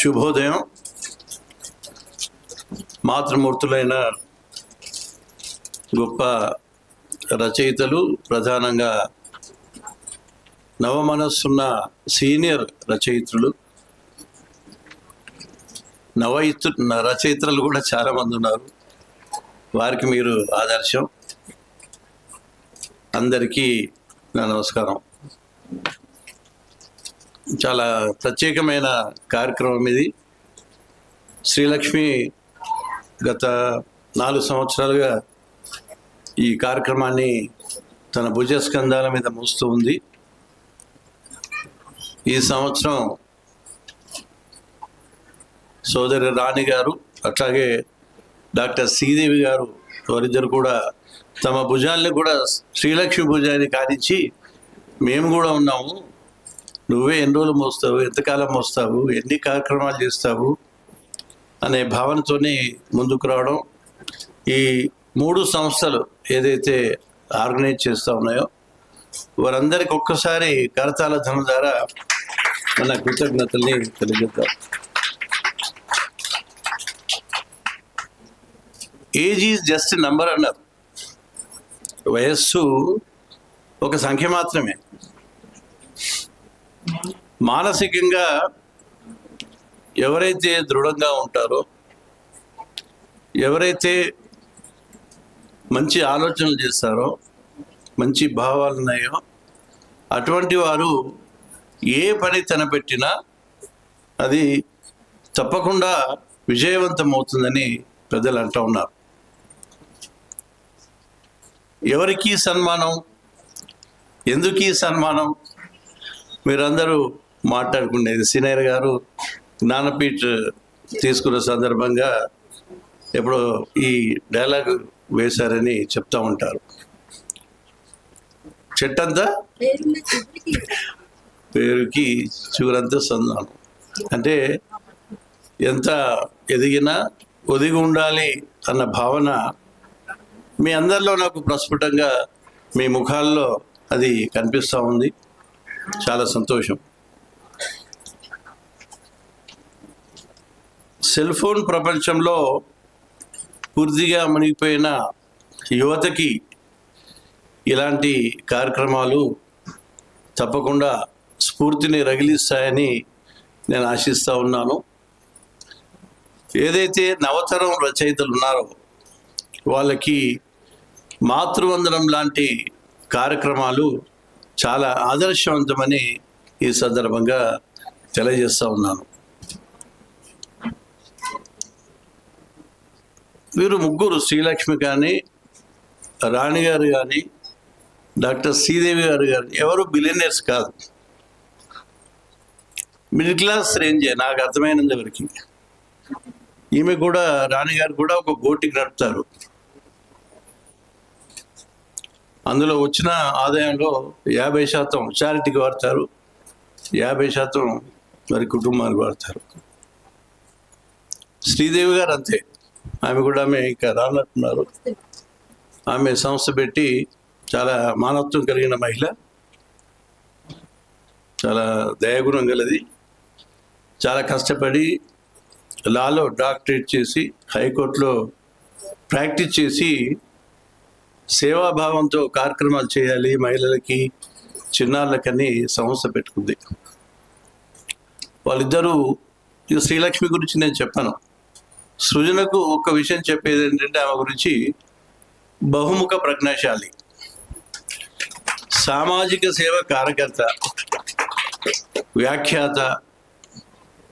శుభోదయం. మాతృమూర్తులైన గొప్ప రచయితలు, ప్రధానంగా నవమనస్సున్న సీనియర్ రచయిత్రులు, రచయిత్రులు కూడా చాలామంది ఉన్నారు. వారికి మీరు ఆదర్శం. అందరికీ నా నమస్కారం. చాలా ప్రత్యేకమైన కార్యక్రమం ఇది. శ్రీలక్ష్మి గత 4 సంవత్సరాలుగా ఈ కార్యక్రమాన్ని తన భుజస్కంధాల మీద మోస్తూ ఉంది. ఈ సంవత్సరం సోదరి రాణి గారు, అట్లాగే డాక్టర్ శ్రీదేవి గారు, వారిద్దరు కూడా తమ భుజాల్ని కూడా శ్రీలక్ష్మి భుజాన్ని కానించి, మేము కూడా ఉన్నాము, నువ్వే ఎన్ని రోజులు మోస్తావు, ఎంతకాలం మోస్తావు, ఎన్ని కార్యక్రమాలు చేస్తావు అనే భావనతోనే ముందుకు రావడం. ఈ 3 సంస్థలు ఏదైతే ఆర్గనైజ్ చేస్తూ ఉన్నాయో వారందరికి ఒక్కసారి కరతాళ ధ్వనుల ద్వారా మన కృతజ్ఞతల్ని తెలియజేద్దాం. ఏజ్ ఈజ్ జస్ట్ నంబర్ అన్నారు. వయస్సు ఒక సంఖ్య మాత్రమే. మానసికంగా ఎవరైతే దృఢంగా ఉంటారో, ఎవరైతే మంచి ఆలోచనలు చేస్తారో, మంచి భావాలు ఉన్నాయో, అటువంటి వారు ఏ పని తలపెట్టినా అది తప్పకుండా విజయవంతం అవుతుందని పెద్దలు అంటూ ఉన్నారు. ఎవరికి సన్మానం, ఎందుకు ఈ సన్మానం మీరందరూ మాట్లాడుకునేది. సీనియర్ గారు జ్ఞానపీఠ్ తీసుకున్న సందర్భంగా ఎప్పుడో ఈ డైలాగ్ వేశారని చెప్తూ ఉంటారు. చెట్టంతా పేరుకి చిగురంతా సన్మానం. అంటే ఎంత ఎదిగినా ఒదిగి ఉండాలి అన్న భావన మీ అందరిలో నాకు ప్రస్ఫుటంగా మీ ముఖాల్లో అది కనిపిస్తూ ఉంది. చాలా సంతోషం. సెల్ ఫోన్ ప్రపంచంలో పూర్తిగా మునిగిపోయిన యువతకి ఇలాంటి కార్యక్రమాలు తప్పకుండా స్ఫూర్తిని రగిలిస్తాయని నేను ఆశిస్తూ ఉన్నాను. ఏదైతే నవతరం రచయితలు ఉన్నారో వాళ్ళకి మాతృవందనం లాంటి కార్యక్రమాలు చాలా ఆదర్శవంతమని ఈ సందర్భంగా తెలియజేస్తూ ఉన్నాను. వీరు ముగ్గురు, శ్రీలక్ష్మి కానీ, రాణి గారు కానీ, డాక్టర్ శ్రీదేవి గారు కానీ, ఎవరు బిలియనర్స్ కాదు. మిడిల్ క్లాస్ రేంజే నాకు అర్థమైనంత వరకు. ఈమె కూడా, రాణి గారు కూడా ఒక బోటికి నడుపుతారు. అందులో వచ్చిన ఆదాయంలో 50% చారిటీకి వాడతారు, 50% మరి కుటుంబానికి వాడతారు. శ్రీదేవి గారు అంతే. ఆమె కూడా ఇక రానట్టున్నారు. ఆమె సంస్థ పెట్టి చాలా మానవత్వం కలిగిన మహిళ, చాలా దయాగుణం గలది. చాలా కష్టపడి లాలో డాక్టరేట్ చేసి, హైకోర్టులో ప్రాక్టీస్ చేసి, సేవాభావంతో కార్యక్రమాలు చేయాలి మహిళలకి, చిన్నారులకని సంస్థ పెట్టుకుంది. వాళ్ళిద్దరూ, ఈ శ్రీలక్ష్మి గురించి నేను చెప్పాను. సృజనకు ఒక విషయం చెప్పేది ఏంటంటే, ఆమె గురించి బహుముఖ ప్రజ్ఞాశాలి, సామాజిక సేవ కార్యకర్త, వ్యాఖ్యాత,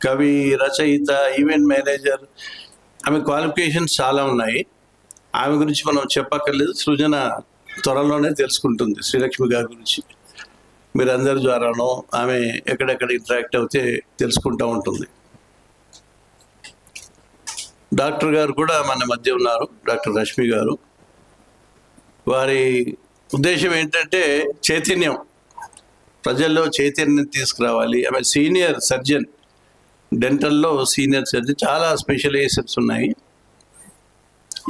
కవి, రచయిత, ఈవెంట్ మేనేజర్. ఆమె క్వాలిఫికేషన్స్ చాలా ఉన్నాయి. ఆమె గురించి మనం చెప్పక్కర్లేదు. సృజన త్వరలోనే తెలుసుకుంటుంది శ్రీలక్ష్మి గారి గురించి. మీరందరి ద్వారానో ఆమె ఎక్కడెక్కడ ఇంటరాక్ట్ అవుతే తెలుసుకుంటూ ఉంటుంది. డాక్టర్ గారు కూడా మన మధ్య ఉన్నారు, డాక్టర్ రష్మి గారు. వారి ఉద్దేశం ఏంటంటే చైతన్యం, ప్రజల్లో చైతన్యం తీసుకురావాలి. ఆమె సీనియర్ సర్జన్, డెంటల్లో సీనియర్ సర్జన్. చాలా స్పెషలైజేషన్స్ ఉన్నాయి.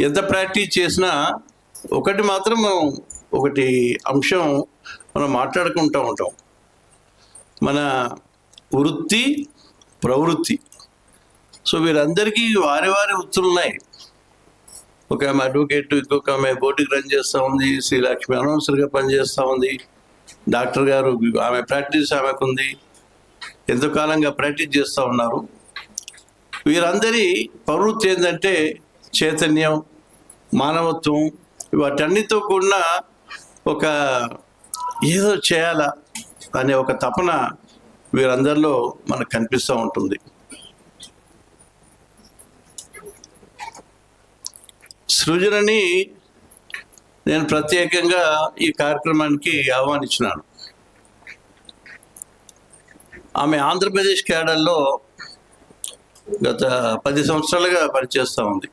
ఎంత ప్రాక్టీస్ చేసినా ఒకటి అంశం మనం మాట్లాడుకుంటూ ఉంటాం. మన వృత్తి ప్రవృత్తి సో వీరందరికీ వారి వారి వృత్తులు ఉన్నాయి. ఒక ఆమె అడ్వకేట్, ఇంకొక ఆమె బోటికి రన్ చేస్తూ ఉంది, శ్రీలక్ష్మి అనౌన్సర్గా పనిచేస్తూ ఉంది, డాక్టర్ గారు ఆమె ప్రాక్టీస్ ఆమెకు ఉంది, ఎంతో కాలంగా ప్రాక్టీస్ చేస్తూ ఉన్నారు. వీరందరి ప్రవృత్తి ఏంటంటే చైతన్యం, మానవత్వం, వాటన్నిటితో కూడిన ఒక ఏదో చేయాలా అనే ఒక తపన వీరందరిలో మనకు కనిపిస్తూ ఉంటుంది. సృజనని నేను ప్రత్యేకంగా ఈ కార్యక్రమానికి ఆహ్వానించినాను. ఆమె ఆంధ్రప్రదేశ్ క్యాడర్లో గత 10 సంవత్సరాలుగా పనిచేస్తూ ఉంది.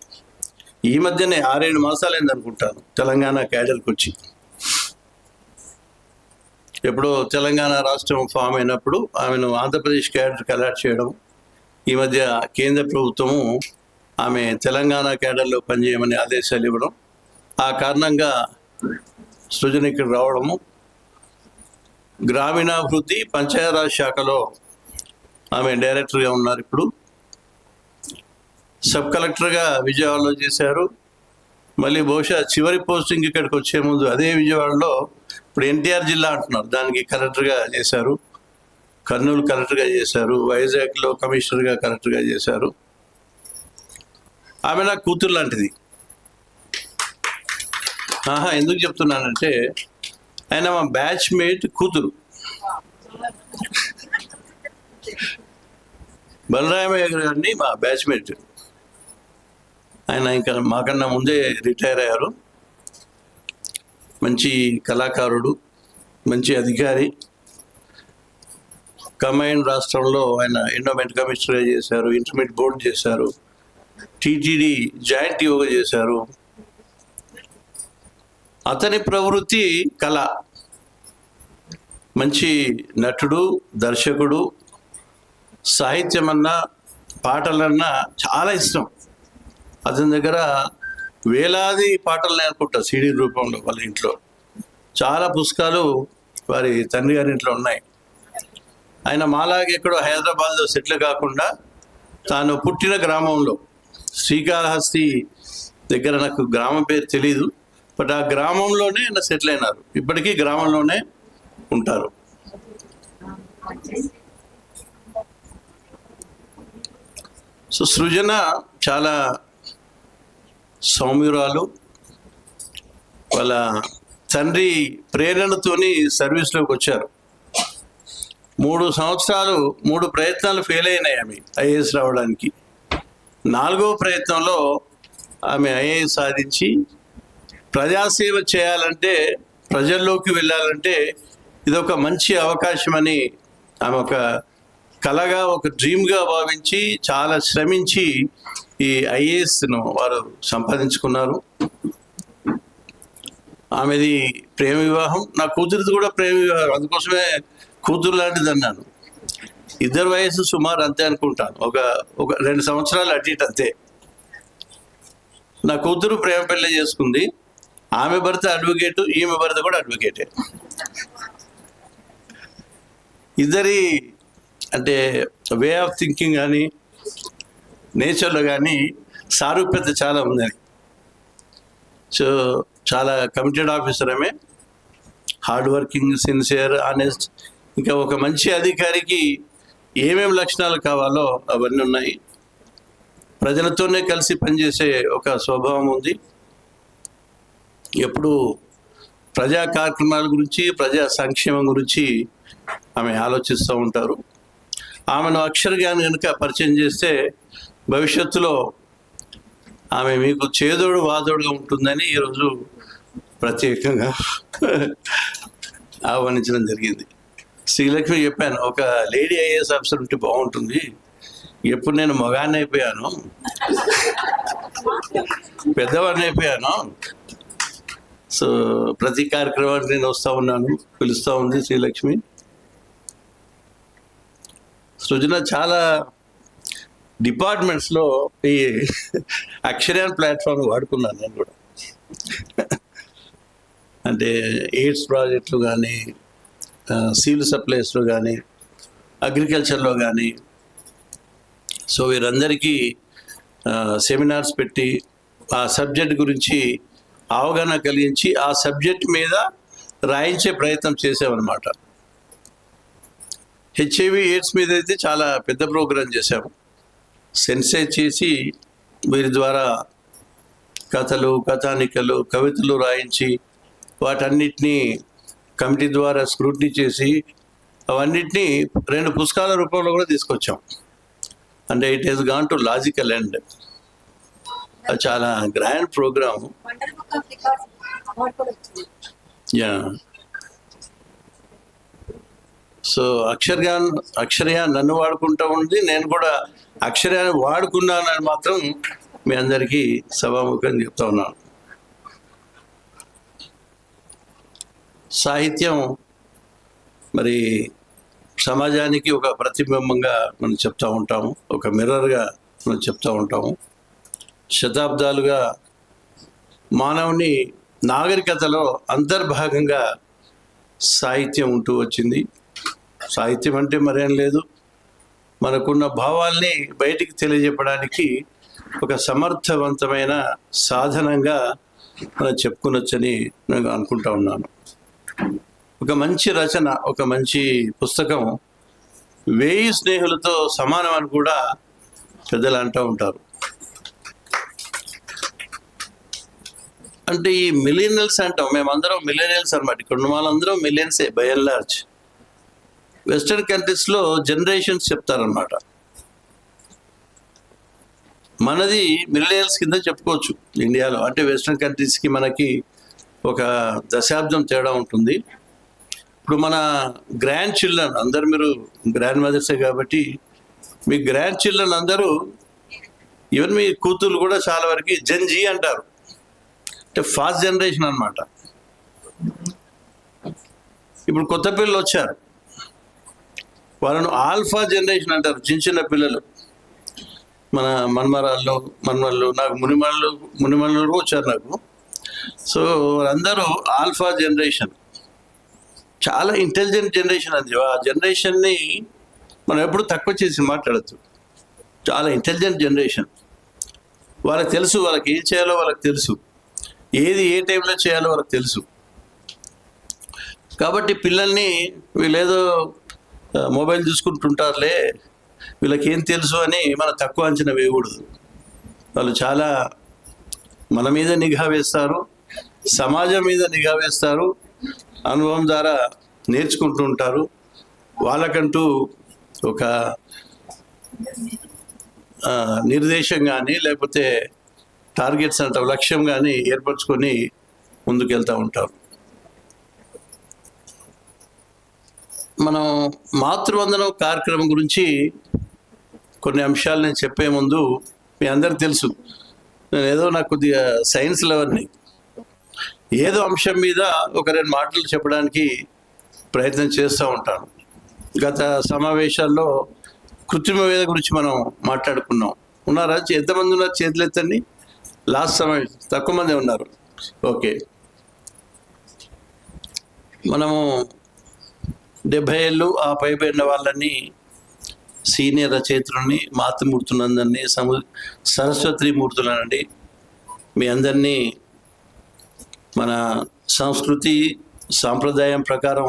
ఈ మధ్యనే 6-7 మాసాలైంది అనుకుంటాను తెలంగాణ క్యాడర్కి వచ్చి. ఎప్పుడో తెలంగాణ రాష్ట్రం ఫామ్ అయినప్పుడు ఆమెను ఆంధ్రప్రదేశ్ క్యాడర్కి అలాట్ చేయడం, ఈ మధ్య కేంద్ర ప్రభుత్వము ఆమె తెలంగాణ క్యాడర్లో పనిచేయమని ఆదేశాలు ఇవ్వడం, ఆ కారణంగా సృజన ఇక్కడ రావడము, గ్రామీణాభివృద్ధి పంచాయతీరాజ్ శాఖలో ఆమె డైరెక్టర్గా ఉన్నారు. ఇప్పుడు సబ్ కలెక్టర్గా విజయవాడలో చేశారు. మళ్ళీ బహుశా చివరి పోస్టింగ్ ఇక్కడికి వచ్చే ముందు అదే విజయవాడలో, ఇప్పుడు ఎన్టీఆర్ జిల్లా అంటున్నారు, దానికి కలెక్టర్గా చేశారు. కర్నూలు కలెక్టర్గా చేశారు. వైజాగ్లో కమిషనర్గా కలెక్టర్గా చేశారు. ఆమె నా కూతురు లాంటిది. ఎందుకు చెప్తున్నానంటే ఆయన మా బ్యాచ్మేట్ కూతురు. బలరామయ్య గారిని మా బ్యాచ్మేట్. ఆయన ఇంకా మాకన్నా ముందే రిటైర్ అయ్యారు. మంచి కళాకారుడు, మంచి అధికారి. కంబైన్ రాష్ట్రంలో ఆయన ఎండోమెంట్ కమిషనర్గా చేశారు, ఇంటర్మీడియట్ బోర్డు చేశారు, టీటీడీ జాయింట్ యోగా చేశారు. అతని ప్రవృత్తి కళ. మంచి నటుడు, దర్శకుడు, సాహిత్యం అన్నా పాటలన్నా చాలా ఇష్టం. అతని దగ్గర వేలాది పాటలు నేర్పుకుంటా సీడీ రూపంలో. వాళ్ళ ఇంట్లో చాలా పుస్తకాలు వారి తండ్రి గారి ఇంట్లో ఉన్నాయి. ఆయన మాలాగే ఎక్కడో హైదరాబాద్లో సెటిల్ కాకుండా తాను పుట్టిన గ్రామంలో శ్రీకాళహస్తి దగ్గర, నాకు గ్రామం పేరు తెలీదు, బట్ ఆ గ్రామంలోనే ఆయన సెటిల్ అయినారు. ఇప్పటికీ గ్రామంలోనే ఉంటారు. సో సృజన చాలా సౌమ్యురాలు. వాళ్ళ తండ్రి ప్రేరణతోని సర్వీస్లోకి వచ్చారు. 3 సంవత్సరాలు 3 ప్రయత్నాలు ఫెయిల్ అయినాయి ఆమె ఐఏఎస్ రావడానికి. 4వ ప్రయత్నంలో ఆమె ఐఏఎస్ సాధించి, ప్రజాసేవ చేయాలంటే, ప్రజల్లోకి వెళ్ళాలంటే ఇదొక మంచి అవకాశం అని ఆమె ఒక కళగా, ఒక డ్రీమ్గా భావించి చాలా శ్రమించి ఈ ఐఏఎస్ను వారు సంపాదించుకున్నారు. ఆమెది ప్రేమ వివాహం. నా కూతురిది కూడా ప్రేమ వివాహం. అందుకోసమే కూతురు లాంటిది అన్నాను. ఇద్దరు వయసు సుమారు అంతే అనుకుంటాను, ఒక 2 సంవత్సరాలు అటు ఇటు అంతే. నా కూతురు ప్రేమ పెళ్లి చేసుకుంది. ఆమె భర్త అడ్వకేటు, ఈమె భర్త కూడా అడ్వకేటే. ఇద్దరి అంటే వే ఆఫ్ థింకింగ్ కానీ నేచర్లో కానీ సారూప్యత చాలా ఉందని. సో చాలా కమిటెడ్ ఆఫీసర్ ఆమె, హార్డ్ వర్కింగ్, సిన్సియర్, ఆనెస్ట్. ఇంకా ఒక మంచి అధికారికి ఏమేమి లక్షణాలు కావాలో అవన్నీ ఉన్నాయి. ప్రజలతోనే కలిసి పనిచేసే ఒక స్వభావం ఉంది. ఎప్పుడు ప్రజా కార్యక్రమాల గురించి, ప్రజా సంక్షేమం గురించి ఆమె ఆలోచిస్తూ ఉంటారు. ఆమెను అక్షరజ్ఞానం కనుక పరిచయం చేస్తే భవిష్యత్తులో ఆమె మీకు చేదోడు వాదోడుగా ఉంటుందని ఈరోజు ప్రత్యేకంగా ఆహ్వానించడం జరిగింది. శ్రీలక్ష్మి చెప్పాను, ఒక లేడీ ఐఏఎస్ ఆఫీసర్ ఉంటే బాగుంటుంది. ఎప్పుడు నేను మగాన్ని అయిపోయాను, పెద్దవాడిని అయిపోయాను. సో ప్రతి కార్యక్రమానికి నేను వస్తూ ఉన్నాను, పిలుస్తూ ఉంది శ్రీలక్ష్మి. సృజన చాలా డిపార్ట్మెంట్స్లో ఈ అక్షరాన్ ప్లాట్ఫామ్ వాడుకున్నాను నేను కూడా. అంటే ఎయిడ్స్ ప్రాజెక్టులు కానీ, సివిల్ సప్లైస్లో కానీ, అగ్రికల్చర్లో కానీ, సో వీరందరికీ సెమినార్స్ పెట్టి ఆ సబ్జెక్ట్ గురించి అవగాహన కలిగించి ఆ సబ్జెక్ట్ మీద రాయించే ప్రయత్నం చేసామన్నమాట. హెచ్ఐవి ఎయిడ్స్ మీద అయితే చాలా పెద్ద ప్రోగ్రాం చేశాము. సెన్సైజ్ చేసి వీరి ద్వారా కథలు, కథానికలు, కవితలు రాయించి వాటన్నిటినీ కమిటీ ద్వారా స్క్రూటినీ చేసి అవన్నిటినీ 2 పుస్తకాల రూపంలో కూడా తీసుకొచ్చాం. అంటే it is gone to logical end. అది చాలా గ్రాండ్ ప్రోగ్రామ్. యా. సో అక్షరయా నన్ను వాడుకుంటూ ఉంది, నేను కూడా అక్షరయాన్ని వాడుకున్నానని మాత్రం మీ అందరికీ సభాముఖంగా చెప్తా ఉన్నాను. సాహిత్యం మరి సమాజానికి ఒక ప్రతిబింబంగా మనం చెప్తూ ఉంటాము, ఒక మిర్రర్గా మనం చెప్తూ ఉంటాము. శతాబ్దాలుగా మానవుని నాగరికతలో అంతర్భాగంగా సాహిత్యం ఉంటూ వచ్చింది. సాహిత్యం అంటే మరేం లేదు, మనకున్న భావాల్ని బయటికి తెలియజెప్పడానికి ఒక సమర్థవంతమైన సాధనంగా మనం చెప్పుకునొచ్చని నేను అనుకుంటా ఉన్నాను. ఒక మంచి రచన, ఒక మంచి పుస్తకం 1000 స్నేహితులతో సమానం అని కూడా పెద్దలు అంటూ ఉంటారు. అంటే ఈ మిలీనియల్స్ అంటాం, మేమందరం మిలీనియల్స్ అనమాట. ఇక్కడ ఉన్న వాళ్ళందరం మిలియన్సే బై అండ్ లార్జ్. వెస్టర్న్ కంట్రీస్లో జనరేషన్స్ చెప్తారనమాట. మనది మిలియన్స్ కింద చెప్పుకోవచ్చు ఇండియాలో. అంటే వెస్టర్న్ కంట్రీస్కి మనకి ఒక దశాబ్దం తేడా ఉంటుంది. ఇప్పుడు మన గ్రాండ్ చిల్డ్రన్ అందరు, మీరు గ్రాండ్ మదర్సే కాబట్టి మీ గ్రాండ్ చిల్డ్రన్ అందరూ, ఈవెన్ మీ కూతుర్లు కూడా చాలా వరకు జెన్ జీ అంటారు. అంటే ఫాస్ట్ జనరేషన్ అనమాట. ఇప్పుడు కొత్త పిల్లలు వచ్చారు, వాళ్ళను ఆల్ఫా జనరేషన్ అంటారు. చిన్న చిన్న పిల్లలు, మన మనమళ్ళు నాకు మునిమళ్ళు వచ్చారు నాకు. సో వాళ్ళందరూ ఆల్ఫా జనరేషన్, చాలా ఇంటెలిజెంట్ జనరేషన్. అది ఆ జనరేషన్ని మనం ఎప్పుడు తక్కువ చేసి మాట్లాడద్దు. చాలా ఇంటెలిజెంట్ జనరేషన్. వాళ్ళకి తెలుసు, వాళ్ళకి ఏం చేయాలో వాళ్ళకి తెలుసు, ఏది ఏ టైంలో చేయాలో వాళ్ళకి తెలుసు. కాబట్టి పిల్లల్ని వీళ్ళేదో మొబైల్ చూసుకుంటుంటారులే, వీళ్ళకి ఏం తెలుసు అని మనం తక్కువ అంచనా వేయకూడదు. వాళ్ళు చాలా మన మీద నిఘా వేస్తారు, సమాజం మీద నిఘా వేస్తారు, అనుభవం ద్వారా నేర్చుకుంటూ ఉంటారు. వాళ్ళకంటూ ఒక నిర్దేశం కానీ లేకపోతే టార్గెట్స్ అంటారు, లక్ష్యం కానీ ఏర్పరచుకొని ముందుకెళ్తూ ఉంటారు. మనం మాతృవందనం కార్యక్రమం గురించి కొన్ని అంశాలు నేను చెప్పే ముందు, మీ అందరికి తెలుసు నేను ఏదో నాకు కొద్దిగా సైన్స్ లెవెల్ని, ఏదో అంశం మీద ఒక 2 మాటలు చెప్పడానికి ప్రయత్నం చేస్తూ ఉంటాను. గత సమావేశాల్లో కృత్రిమ వేద గురించి మనం మాట్లాడుకున్నాం. ఉన్నారా? ఎంతమంది ఉన్నారు? చేతులు ఎత్తండి. లాస్ట్ సమావేశం తక్కువ మంది ఉన్నారు. ఓకే, మనము 70 ఏళ్ళు ఆ పైబడిన వాళ్ళని, సీనియర్ రచయిత్రుల్ని, మాతృమూర్తులందరినీ, సరస్వతి మూర్తులనండి, మీ అందరినీ మన సంస్కృతి సాంప్రదాయం ప్రకారం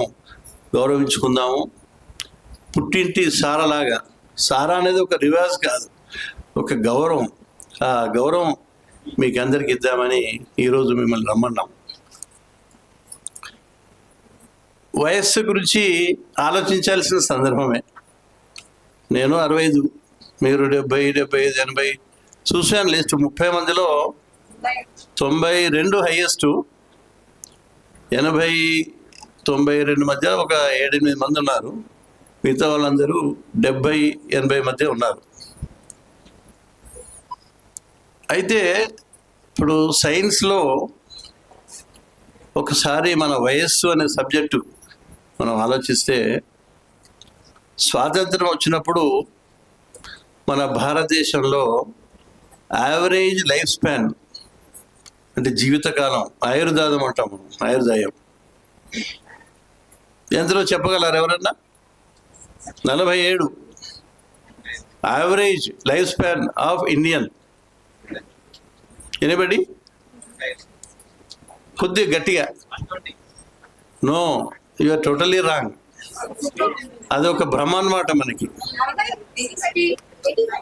గౌరవించుకుందాము. పుట్టింటి సారలాగా, సారా అనేది ఒక రివాజ్ కాదు, ఒక గౌరవం. ఆ గౌరవం మీకు అందరికి ఇద్దామని ఈరోజు మిమ్మల్ని రమ్మన్నాం. వయస్సు గురించి ఆలోచించాల్సిన సందర్భమే. నేను 65, మీరు 70, 75, 80 చూశాను లిస్ట్. 30 మందిలో 92 హైయెస్ట్, 80, 92 మధ్య ఒక 7-8 మంది ఉన్నారు. మిగతా వాళ్ళందరూ 70, 80 మధ్య ఉన్నారు. అయితే ఇప్పుడు సైన్స్లో ఒకసారి మన వయస్సు అనే సబ్జెక్టు మనం ఆలోచిస్తే, స్వాతంత్రం వచ్చినప్పుడు మన భారతదేశంలో యావరేజ్ లైఫ్ స్పాన్ అంటే జీవితకాలం, ఆయుర్దాయం అంటాం మనం, ఆయుర్దాయం ఎంతలో చెప్పగలరు ఎవరన్నా? 47. average lifespan of Indian? Anybody? కొద్ది గట్టిగా. No, you are totally wrong. అది ఒక భ్రమ అన్నమాట మనకి.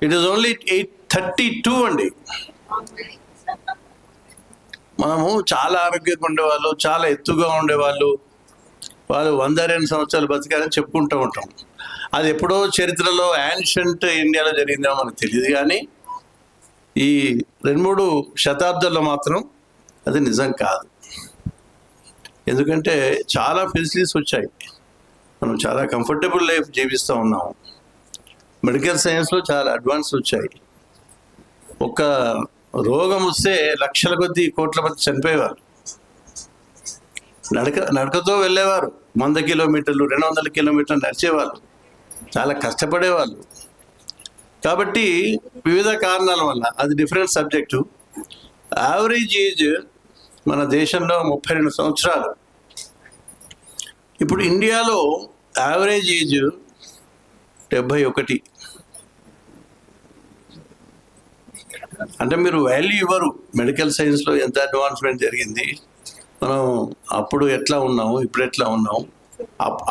ఇట్ ఈస్ ఓన్లీ 832 అండి. మనము చాలా ఆరోగ్యంగా ఉండేవాళ్ళు, చాలా ఎత్తుగా ఉండేవాళ్ళు, వాళ్ళు 102 సంవత్సరాలు బతికారని చెప్పుకుంటూ ఉంటాం. అది ఎప్పుడో చరిత్రలో యాన్షియంట్ ఇండియాలో జరిగిందో మనకు తెలియదు, కానీ ఈ 2-3 శతాబ్దాల్లో మాత్రం అది నిజం కాదు. ఎందుకంటే చాలా ఫెసిలిటీస్ వచ్చాయి, మనం చాలా కంఫర్టబుల్ లైఫ్ జీవిస్తూ ఉన్నాము. మెడికల్ సైన్స్లో చాలా అడ్వాన్స్ వచ్చాయి. ఒక రోగం వస్తే లక్షల కొద్దీ కోట్ల మంది చనిపోయేవారు. నడకతో వెళ్ళేవారు, 100 కిలోమీటర్లు 200 కిలోమీటర్లు నడిచేవాళ్ళు, చాలా కష్టపడేవాళ్ళు. కాబట్టి వివిధ కారణాల వల్ల అది డిఫరెంట్ సబ్జెక్టు. యావరేజ్ ఏజ్ మన దేశంలో 32 సంవత్సరాలు. ఇప్పుడు ఇండియాలో యావరేజ్ ఏజ్ 71. అంటే మీరు వాల్యూ ఇవ్వరు. మెడికల్ సైన్స్లో ఎంత అడ్వాన్స్మెంట్ జరిగింది, మనం అప్పుడు ఎట్లా ఉన్నాము, ఇప్పుడు ఎట్లా ఉన్నాము,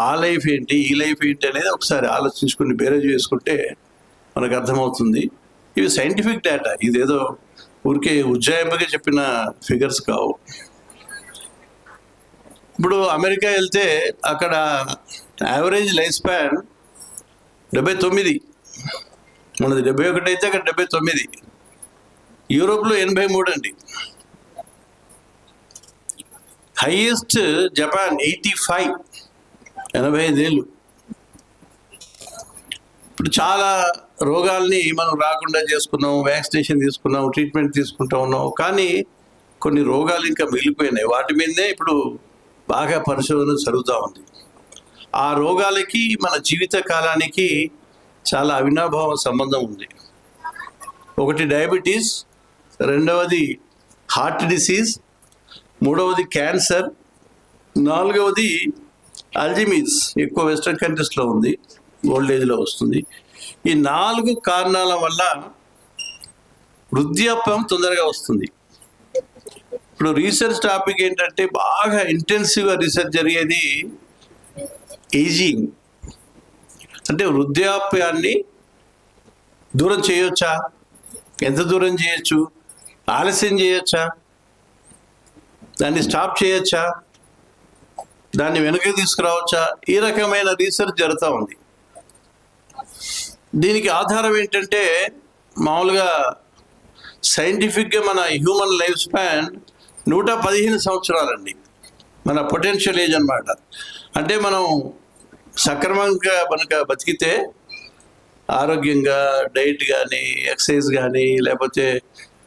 ఆ లైఫ్ ఏంటి, ఈ లైఫ్ ఏంటి అనేది ఒకసారి ఆలోచించుకుని బేరేజ్ చేసుకుంటే మనకు అర్థమవుతుంది. ఇవి సైంటిఫిక్ డేటా, ఇదేదో ఊరికే ఉజ్జాయింపుగా చెప్పిన ఫిగర్స్ కావు. ఇప్పుడు అమెరికా వెళ్తే అక్కడ యావరేజ్ లైఫ్ స్పాన్ 79, మనది 71 అయితే అక్కడ 79. యూరోప్లో 83 అండి. హైయెస్ట్ జపాన్ 85, 85 ఏళ్ళు. ఇప్పుడు చాలా రోగాల్ని మనం రాకుండా చేసుకున్నాం, వ్యాక్సినేషన్ తీసుకున్నాం, ట్రీట్మెంట్ తీసుకుంటూ ఉన్నాం, కానీ కొన్ని రోగాలు ఇంకా మిగిలిపోయినాయి. వాటి మీదనే ఇప్పుడు బాగా పరిశోధన జరుగుతూ ఉంది. ఆ రోగాలకి మన జీవిత కాలానికి చాలా అవినాభావ సంబంధం ఉంది. ఒకటి డయాబెటీస్, రెండవది హార్ట్ డిసీజ్, మూడవది క్యాన్సర్, నాలుగవది అల్జీమర్స్. ఎక్కువ వెస్ట్రన్ కంట్రీస్లో ఉంది, ఓల్డ్ ఏజ్లో వస్తుంది. ఈ 4 కారణాల వల్ల వృద్ధాప్యం తొందరగా వస్తుంది. ఇప్పుడు రీసెర్చ్ టాపిక్ ఏంటంటే బాగా ఇంటెన్సివ్గా రీసెర్చ్ జరిగేది ఏజింగ్. అంటే వృద్ధాప్యాన్ని దూరం చేయొచ్చా, ఎంత దూరం చేయొచ్చు, ఆలస్యం చేయొచ్చా, దాన్ని స్టాప్ చేయొచ్చా, దాన్ని వెనక్కి తీసుకురావచ్చా, ఈ రకమైన రీసెర్చ్ జరుగుతూ ఉంది. దీనికి ఆధారం ఏంటంటే మామూలుగా సైంటిఫిక్గా మన హ్యూమన్ లైఫ్ స్పాన్ 115 సంవత్సరాలండి, మన పొటెన్షియల్ ఏజ్ అన్నమాట. అంటే మనం సక్రమంగా కనుక బతికితే, ఆరోగ్యంగా డైట్ కానీ ఎక్సర్సైజ్ కానీ లేకపోతే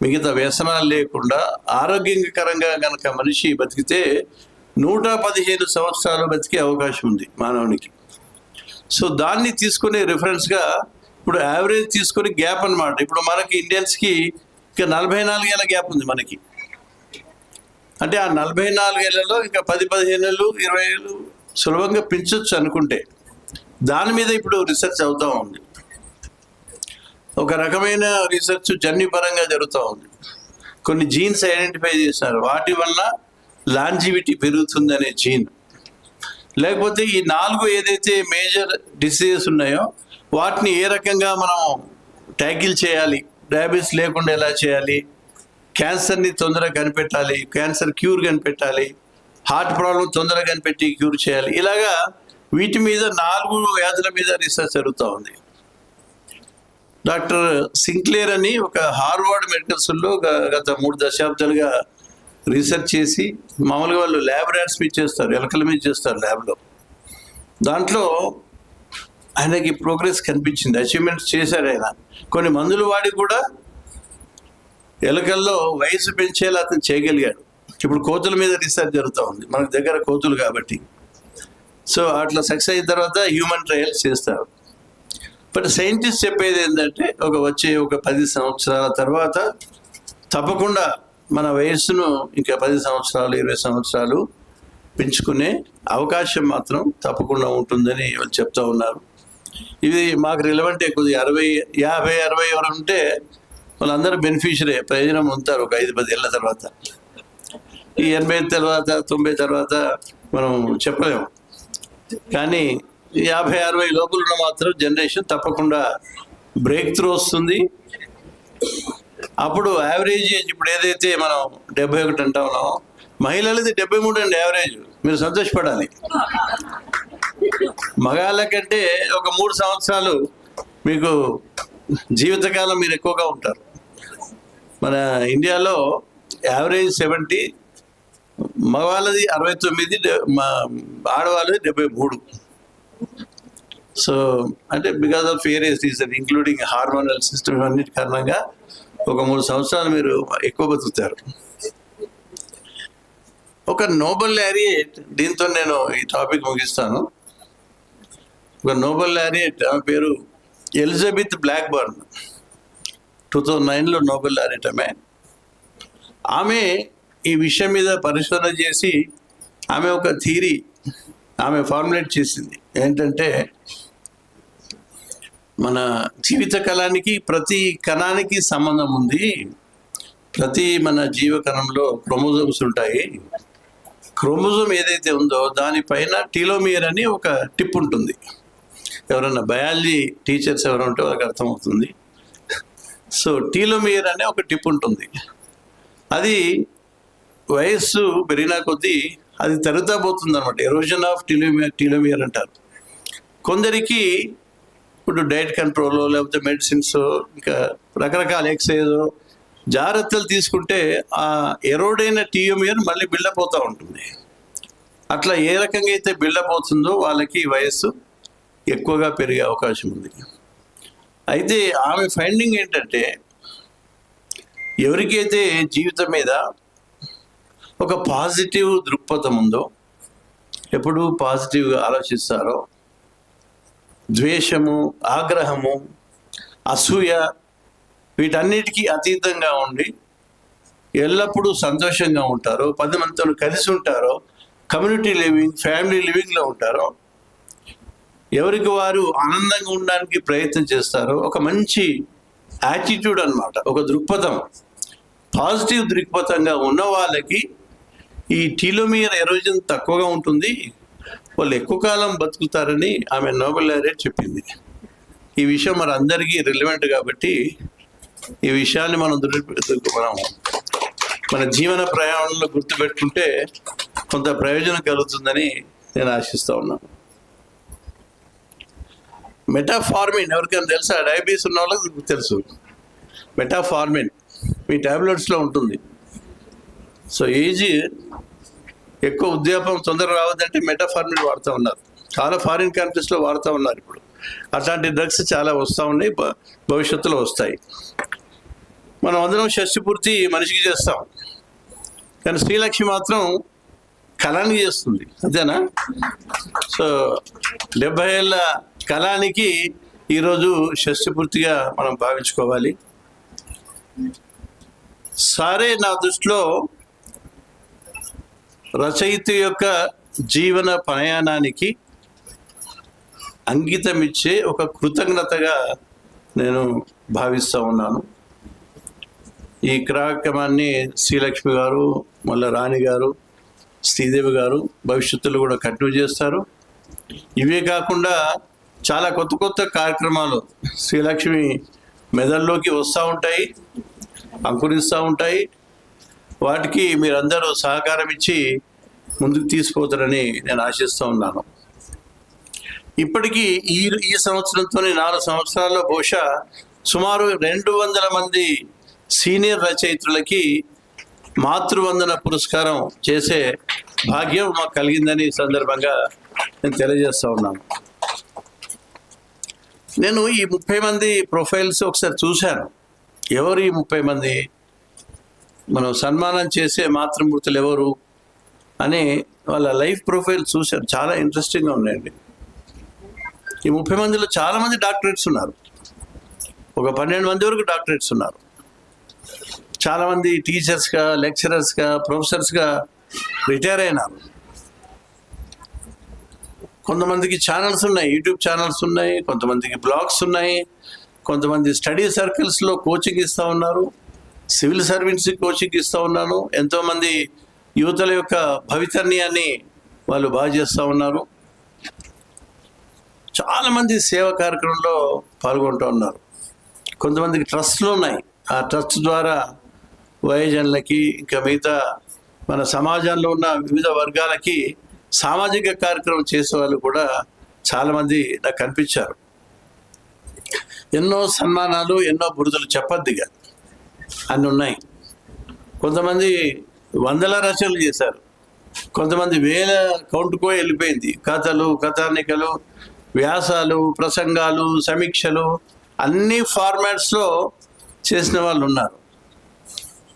మిగతా వ్యసనాలు లేకుండా ఆరోగ్యకరంగా కనుక మనిషి బతికితే 115 సంవత్సరాలు బతికే అవకాశం ఉంది మానవునికి. సో దాన్ని తీసుకునే రిఫరెన్స్గా ఇప్పుడు యావరేజ్ తీసుకుని గ్యాప్ అన్నమాట. ఇప్పుడు మనకి ఇండియన్స్కి ఇంకా 44 ఏళ్ళ గ్యాప్ ఉంది మనకి. అంటే ఆ 44 ఏళ్లలో ఇంకా 10-15 ఏళ్ళు 20 ఏళ్ళు సులభంగా పెంచొచ్చు అనుకుంటే, దాని మీద ఇప్పుడు రీసెర్చ్ అవుతూ ఉంది. ఒక రకమైన రీసెర్చ్ జన్యుపరంగా జరుగుతూ ఉంది. కొన్ని జీన్స్ ఐడెంటిఫై చేశారు, వాటి వల్ల లాంజివిటీ పెరుగుతుంది అనే జీన్. లేకపోతే ఈ 4 ఏదైతే మేజర్ డిసీజెస్ ఉన్నాయో వాటిని ఏ రకంగా మనం ట్యాకిల్ చేయాలి, డయాబెటీస్ లేకుండా ఎలా చేయాలి, క్యాన్సర్ని తొందరగా కనిపెట్టాలి, క్యాన్సర్ క్యూర్ కనిపెట్టాలి, హార్ట్ ప్రాబ్లం తొందరగా కనిపెట్టి క్యూర్ చేయాలి, ఇలాగా వీటి మీద 4 వ్యాధుల మీద రీసెర్చ్ జరుగుతూ ఉంది. డాక్టర్ సింక్లేర్ అని ఒక హార్వర్డ్ మెడికల్ స్కూల్లో గత 3 దశాబ్దాలుగా రీసెర్చ్ చేసి, మామూలుగా వాళ్ళు ల్యాబ్ ర్యాట్స్ మీద చేస్తారు, ఎలకల మీద చేస్తారు ల్యాబ్లో. దాంట్లో ఆయనకి ప్రోగ్రెస్ కనిపించింది, అచీవ్మెంట్స్ చేశారు ఆయన. కొన్ని మందులు వాడి కూడా ఎలకల్లో వయసు పెంచేలా అతను చేయగలిగాడు. ఇప్పుడు కోతుల మీద రీసెర్చ్ జరుగుతూ ఉంది, మనకు దగ్గర కోతులు కాబట్టి. సో అట్లా సక్సెస్ అయిన తర్వాత హ్యూమన్ ట్రయల్స్ చేస్తారు. బట్ సైంటిస్ట్ చెప్పేది ఏంటంటే వచ్చే 10 సంవత్సరాల తర్వాత తప్పకుండా మన వయస్సును ఇంకా 10 సంవత్సరాలు 20 సంవత్సరాలు పెంచుకునే అవకాశం మాత్రం తప్పకుండా ఉంటుందని వాళ్ళు చెప్తా ఉన్నారు. ఇది మాకు రిలవెంట్ కొద్దిగా 50 ఎవరు ఉంటే వాళ్ళందరూ బెనిఫిషరీ ప్రయోజనం ఉంటారు ఒక 5-10 ఏళ్ళ తర్వాత. ఈ 80 తర్వాత 90 తర్వాత మనం చెప్పలేము. కానీ 50-60 లోపల ఉన్న మాత్రం జనరేషన్ తప్పకుండా బ్రేక్ త్రూ వస్తుంది. అప్పుడు యావరేజ్ ఏజ్ ఇప్పుడు ఏదైతే మనం 71 అంటా ఉన్నామో, మహిళలది 73 అండి యావరేజ్. మీరు సంతోషపడాలి. మగాళ్ళ కంటే ఒక 3 సంవత్సరాలు మీకు జీవితకాలం మీరు ఎక్కువగా ఉంటారు. మన ఇండియాలో యావరేజ్ 70, మగవాళ్ళది 69, ఆడవాళ్ళది 73. సో అంటే because of various reason including hormonal system అన్నిటి కారణంగా ఒక 3 సంవత్సరాలు మీరు ఎక్కువ బతుకుతారు. ఒక నోబెల్ లారియట్, దీంతో నేను ఈ టాపిక్ ముగిస్తాను. ఒక నోబెల్ లారియట్, ఆమె పేరు ఎలిజబెత్ బ్లాక్బర్న్. 2009లో నోబెల్ లారియట్ ఆమె ఈ విషయం మీద పరిశోధన చేసి ఆమె ఒక థియరీ ఆమె ఫార్ములేట్ చేసింది. ఏంటంటే మన జీవిత కాలానికి ప్రతి కణానికి సంబంధం ఉంది. ప్రతి మన జీవకణంలో క్రోమోజోమ్స్ ఉంటాయి. క్రోమోజోమ్ ఏదైతే ఉందో దానిపైన టీలోమియర్ అని ఒక టిప్ ఉంటుంది. ఎవరన్నా బయాలజీ టీచర్స్ ఎవరు ఉంటే వాళ్ళకి అర్థమవుతుంది. సో టీలోమియర్ అనే ఒక టిప్ ఉంటుంది. అది వయస్సు పెరిగిన కొద్దీ అది తరుగుతా పోతుంది అనమాట. ఎరోజన్ ఆఫ్ టీలోమియర్ అంటారు. కొందరికి ఇప్పుడు డైట్ కంట్రోల్ లేకపోతే మెడిసిన్స్ ఇంకా రకరకాల ఎక్సర్సైజ్ జాగ్రత్తలు తీసుకుంటే ఆ ఎరోడైన టీలోమియర్ మళ్ళీ బిల్డప్ అవుతూ ఉంటుంది. అట్లా ఏ రకంగా అయితే బిల్డప్ అవుతుందో వాళ్ళకి వయస్సు ఎక్కువగా పెరిగే అవకాశం ఉంది. అయితే ఆమె ఫైండింగ్ ఏంటంటే ఎవరికైతే జీవితం మీద ఒక పాజిటివ్ దృక్పథం ఉందో, ఎప్పుడు పాజిటివ్గా ఆలోచిస్తారో, ద్వేషము, ఆగ్రహము, అసూయ వీటన్నిటికీ అతీతంగా ఉండి ఎల్లప్పుడూ సంతోషంగా ఉంటారో, 10 మందితో కలిసి ఉంటారో, కమ్యూనిటీ లివింగ్, ఫ్యామిలీ లివింగ్లో ఉంటారో, ఎవరికి వారు ఆనందంగా ఉండడానికి ప్రయత్నం చేస్తారో, ఒక మంచి యాటిట్యూడ్ అన్నమాట, ఒక దృక్పథం, పాజిటివ్ దృక్పథంగా ఉన్న వాళ్ళకి ఈ టీలోమియర్ ఎరోజన్ తక్కువగా ఉంటుంది, వాళ్ళు ఎక్కువ కాలం బతుకుతారని ఆమె నోబెల్ లారియట్ చెప్పింది. ఈ విషయం మరి అందరికీ రిలవెంట్ కాబట్టి ఈ విషయాన్ని మనం మన జీవన ప్రయాణంలో గుర్తుపెట్టుకుంటే కొంత ప్రయోజనం కలుగుతుందని నేను ఆశిస్తూ ఉన్నాను. మెటాఫార్మిన్ ఎవరికైనా తెలుసా? డయాబెటీస్ ఉన్న వాళ్ళకి తెలుసు. మెటాఫార్మిన్ మీ ట్యాబ్లెట్స్లో ఉంటుంది. సో ఏజ్ ఎక్కువ ఉద్యోగం తొందరగా రావద్దంటే మెటాఫార్మిన్ వాడుతూ ఉన్నారు. చాలా ఫారిన్ కంట్రీస్లో వాడుతూ ఉన్నారు. ఇప్పుడు అట్లాంటి డ్రగ్స్ చాలా వస్తూ ఉన్నాయి, భవిష్యత్తులో వస్తాయి. మనం అందరం షష్టి పూర్తి మనిషికి చేస్తాం, కానీ శ్రీలక్ష్మి మాత్రం కళానికి చేస్తుంది, అంతేనా? సో 70 ఏళ్ళ కళానికి ఈరోజు షష్టి పూర్తిగా మనం భావించుకోవాలి. సరే, నా దృష్టిలో రచయిత యొక్క జీవన ప్రయాణానికి అంకితం ఇచ్చే ఒక కృతజ్ఞతగా నేను భావిస్తూ ఉన్నాను. ఈ కార్యక్రమాన్ని శ్రీలక్ష్మి గారు, మళ్ళీ రాణి గారు, శ్రీదేవి గారు భవిష్యత్తులో కూడా కంటిన్యూ చేస్తారు. ఇవే కాకుండా చాలా కొత్త కొత్త కార్యక్రమాలు శ్రీలక్ష్మి మెదడులోకి వస్తూ ఉంటాయి, అంకురిస్తూ ఉంటాయి. వాటికి మీరందరూ సహకారం ఇచ్చి ముందుకు తీసుకుపోతారని నేను ఆశిస్తూ ఉన్నాను. ఇప్పటికీ ఈ సంవత్సరంతోనే 4 సంవత్సరాల్లో బహుశా సుమారు 200 మంది సీనియర్ రచయిత్రులకి మాతృవందన పురస్కారం చేసే భాగ్యం మాకు కలిగిందని ఈ సందర్భంగా నేను తెలియజేస్తూ ఉన్నాను. నేను ఈ 30 మంది ప్రొఫైల్స్ ఒకసారి చూశాను. ఎవరు ఈ 30 మంది, మనం సన్మానం చేసే మాతృమూర్తులు ఎవరు అని వాళ్ళ లైఫ్ ప్రొఫైల్ చూశాను. చాలా ఇంట్రెస్టింగ్గా ఉన్నాయండి. ఈ 30 మందిలో చాలామంది డాక్టరేట్స్ ఉన్నారు. ఒక 12 మంది వరకు డాక్టరేట్స్ ఉన్నారు. చాలామంది టీచర్స్గా, లెక్చరర్స్గా, ప్రొఫెసర్స్గా రిటైర్ అయినారు. కొంతమందికి ఛానల్స్ ఉన్నాయి, యూట్యూబ్ ఛానల్స్ ఉన్నాయి, కొంతమందికి బ్లాగ్స్ ఉన్నాయి, కొంతమంది స్టడీ సర్కిల్స్లో కోచింగ్ ఇస్తూ ఉన్నారు, సివిల్ సర్వీస్కి కోచింగ్ ఇస్తూ ఉన్నాను. ఎంతోమంది యువతల యొక్క భవితన్యాన్ని వాళ్ళు బాగా చేస్తూ ఉన్నారు. చాలామంది సేవా కార్యక్రమంలో పాల్గొంటూ ఉన్నారు. కొంతమందికి ట్రస్ట్లు ఉన్నాయి, ఆ ట్రస్ట్ ద్వారా వయోజనులకి ఇంకా మిగతా మన సమాజంలో ఉన్న వివిధ వర్గాలకి సామాజిక కార్యక్రమం చేసే వాళ్ళు కూడా చాలామంది నాకు కనిపించారు. ఎన్నో సన్మానాలు, ఎన్నో బురదలు చెప్పద్దిగా అన్నీ ఉన్నాయి. కొంతమంది వందల రచనలు చేశారు, కొంతమంది వేల కౌంటుకో వెళ్ళిపోయింది. కథలు, కథానికలు, వ్యాసాలు, ప్రసంగాలు, సమీక్షలు అన్ని ఫార్మాట్స్లో చేసిన వాళ్ళు ఉన్నారు.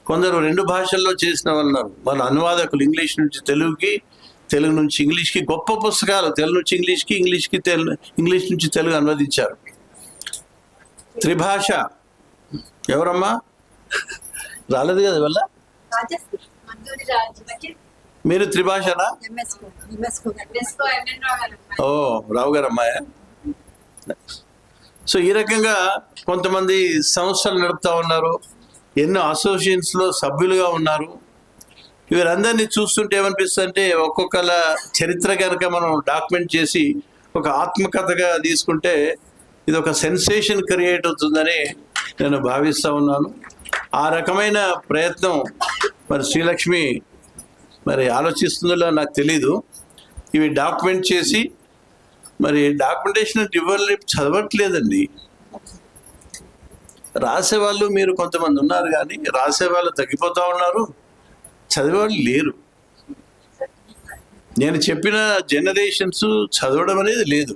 కొందరు 2 భాషల్లో చేసిన వాళ్ళు ఉన్నారు. వాళ్ళు అనువాదకులు, ఇంగ్లీష్ నుంచి తెలుగుకి, తెలుగు నుంచి ఇంగ్లీష్కి గొప్ప పుస్తకాలు, తెలుగు నుంచి ఇంగ్లీష్కి, ఇంగ్లీష్ నుంచి తెలుగు అనువదించారు. త్రిభాష ఎవరమ్మా రాలేదు కదా వల్ల? మీరు త్రిభాషనా? ఓ, రావు గారు అమ్మాయ. సో ఈ రకంగా కొంతమంది సంస్థలు నడుపుతూ ఉన్నారు, ఎన్నో అసోసియేషన్స్లో సభ్యులుగా ఉన్నారు. వీరందరినీ చూస్తుంటే ఏమనిపిస్తుంది అంటే, ఒక్కొక్కల చరిత్ర కనుక మనం డాక్యుమెంట్ చేసి ఒక ఆత్మకథగా తీసుకుంటే ఇది ఒక సెన్సేషన్ క్రియేట్ అవుతుందని నేను భావిస్తూ ఉన్నాను. ఆ రకమైన ప్రయత్నం మరి శ్రీలక్ష్మి మరి ఆలోచిస్తుందో నాకు తెలీదు. ఇవి డాక్యుమెంట్ చేసి మరి డాక్యుమెంటేషన్ ఇవ్వాలి, చదవట్లేదండి. రాసేవాళ్ళు మీరు కొంతమంది ఉన్నారు, కానీ రాసేవాళ్ళు తగ్గిపోతూ ఉన్నారు, చదివేవాళ్ళు లేరు. నేను చెప్పిన జనరేషన్స్ చదవడం అనేది లేదు.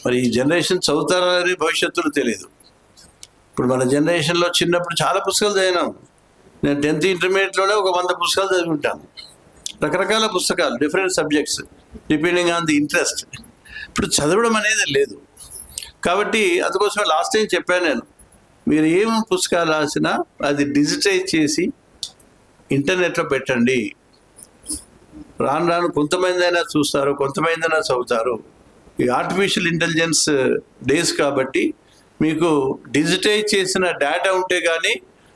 మరి ఈ జనరేషన్ చదువుతారనేది భవిష్యత్తులో తెలియదు. ఇప్పుడు మన జనరేషన్లో చిన్నప్పుడు చాలా పుస్తకాలు చదివినాం. నేను 10th ఇంటర్మీడియట్లోనే ఒక 100 పుస్తకాలు చదివి ఉంటాను, రకరకాల పుస్తకాలు, different subjects depending on the interest. ఇప్పుడు చదవడం అనేది లేదు. కాబట్టి అందుకోసమే లాస్ట్ టైం చెప్పాను నేను, మీరు ఏం పుస్తకాలు రాసినా అది డిజిటైజ్ చేసి ఇంటర్నెట్లో పెట్టండి. రాను రాను కొంతమంది అయినా చూస్తారు, కొంతమంది అయినా చదువుతారు. ఈ ఆర్టిఫిషియల్ ఇంటెలిజెన్స్ డేస్ కాబట్టి మీకు డిజిటైజ్ చేసిన డేటా ఉంటే కానీ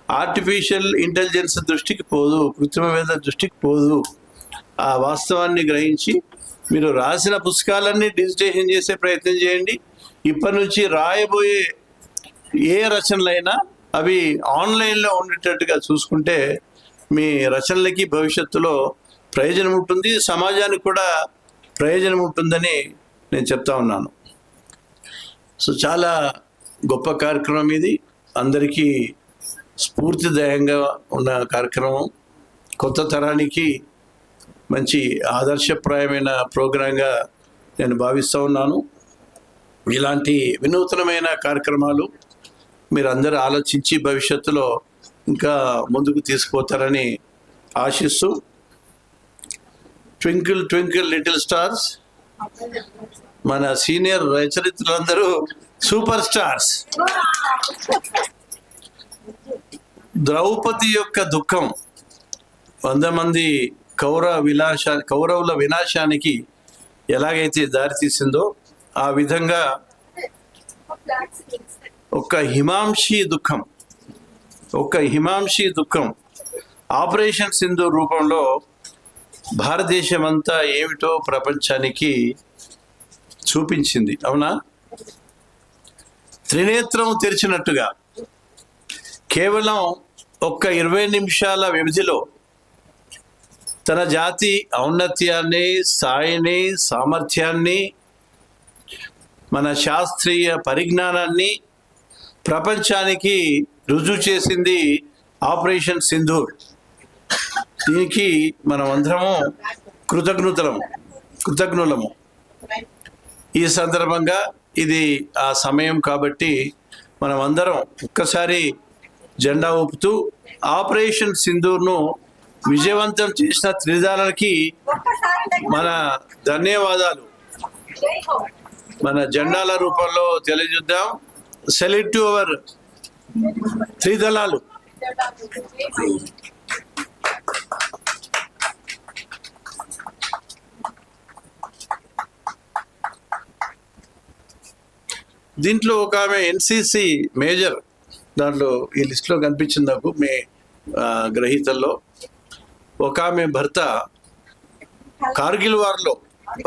ఆర్టిఫిషియల్ ఇంటెలిజెన్స్ దృష్టికి పోదు, కృత్రిమ మేధ దృష్టికి పోదు. ఆ వాస్తవాన్ని గ్రహించి మీరు రాసిన పుస్తకాలన్నీ డిజిటైజేషన్ చేసే ప్రయత్నం చేయండి. ఇప్పటి నుంచి రాయబోయే ఏ రచనలైనా అవి ఆన్లైన్లో ఉండేటట్టుగా చూసుకుంటే మీ రచనలకి భవిష్యత్తులో ప్రయోజనం ఉంటుంది, సమాజానికి కూడా ప్రయోజనం ఉంటుందని నేను చెప్తా ఉన్నాను. సో చాలా గొప్ప కార్యక్రమం ఇది, అందరికీ స్ఫూర్తిదాయంగా ఉన్న కార్యక్రమం, కొత్త తరానికి మంచి ఆదర్శప్రాయమైన ప్రోగ్రాంగా నేను భావిస్తూ ఉన్నాను. ఇలాంటి వినూత్నమైన కార్యక్రమాలు మీరు అందరూ ఆలోచించి భవిష్యత్తులో ఇంకా ముందుకు తీసుకుపోతారని ఆశిస్తూ, ట్వింకిల్ ట్వింకిల్ లిటిల్ స్టార్స్, మన సీనియర్ రచయితలందరూ సూపర్ స్టార్స్. ద్రౌపది యొక్క దుఃఖం 100 మంది కౌరవుల వినాశానికి ఎలాగైతే దారితీసిందో ఆ విధంగా ఒక హిమాంషి దుఃఖం ఆపరేషన్ సింధూర్ రూపంలో భారతదేశం అంతా ఏమిటో ప్రపంచానికి చూపించింది. అవునా? త్రినేత్రం తెరిచినట్టుగా కేవలం 20 నిమిషాల వ్యవధిలో తన జాతి ఔన్నత్యాన్ని, స్థాయిని, సామర్థ్యాన్ని, మన శాస్త్రీయ పరిజ్ఞానాన్ని ప్రపంచానికి రుజువు చేసింది ఆపరేషన్ సింధూర్. దీనికి మనం అందరము కృతజ్ఞులము. ఈ సందర్భంగా ఇది ఆ సమయం కాబట్టి మనం అందరం ఒక్కసారి జెండా ఊపుతూ ఆపరేషన్ సింధూర్ను విజయవంతం చేసిన త్రిదళాలకి మన ధన్యవాదాలు మన జెండాల రూపంలో తెలియజేద్దాం. సెల్యూట్ టు అవర్ త్రిదళాలు. దీంట్లో ఒక ఆమె ఎన్సిసి మేజర్, దాంట్లో ఈ లిస్ట్లో కనిపించింది నాకు మీ గ్రహీతల్లో. ఒక ఆమె భర్త కార్గిల్ వార్లో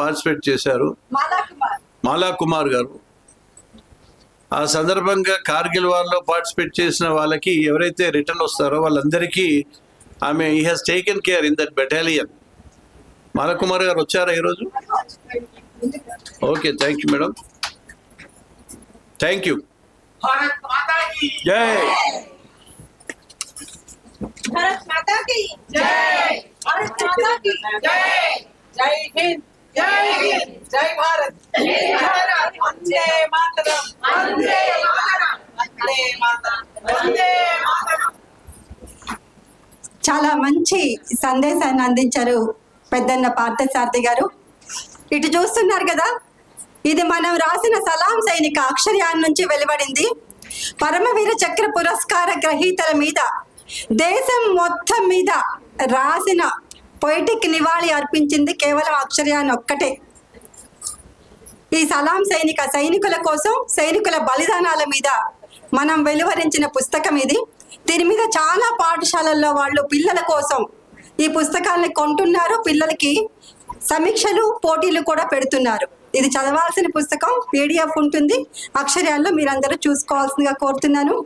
పార్టిసిపేట్ చేశారు, మాలా కుమార్ గారు. ఆ సందర్భంగా కార్గిల్ వార్లో పార్టిసిపేట్ చేసిన వాళ్ళకి ఎవరైతే రిటర్న్ వస్తారో వాళ్ళందరికీ ఆమె ఈ has taken care in that battalion. మాలా కుమార్ గారు వచ్చారా ఈరోజు? Okay, thank you madam, thank you. జై भारत माता की जय, भारत माता की जय, जय हिंद, जय हिंद, जय भारत, जय भारत, वंदे मातरम, वंदे मातरम, वंदे मातरम, वंदे मातरम. చాలా మంచి సందేశాన్ని అందించారు పెద్దన్న పార్థసారథి గారు. ఇటు చూస్తున్నారు కదా, ఇది మనం రాసిన సలాం సైనిక అక్షరయాన్ నుంచి వెలువడింది. పరమవీర చక్ర పురస్కార గ్రహీతల మీద, దేశం మొత్తం మీద రాసిన పొయిటిక్ నివాళి అర్పించింది కేవలం అక్షరయాన్ ఒక్కటే. ఈ సలాం సైనికుల కోసం, సైనికుల బలిదానాల మీద మనం వెలువరించిన పుస్తకం ఇది. దీని మీద చాలా పాఠశాలల్లో వాళ్ళు పిల్లల కోసం ఈ పుస్తకాన్ని కొంటున్నారు, పిల్లలకి సమీక్షలు, పోటీలు కూడా పెడుతున్నారు. ఇది చదవాల్సిన పుస్తకం, PDF ఉంటుంది. అక్షరాల్లో మీరందరూ చూసుకోవాల్సిందిగా కోరుతున్నాను.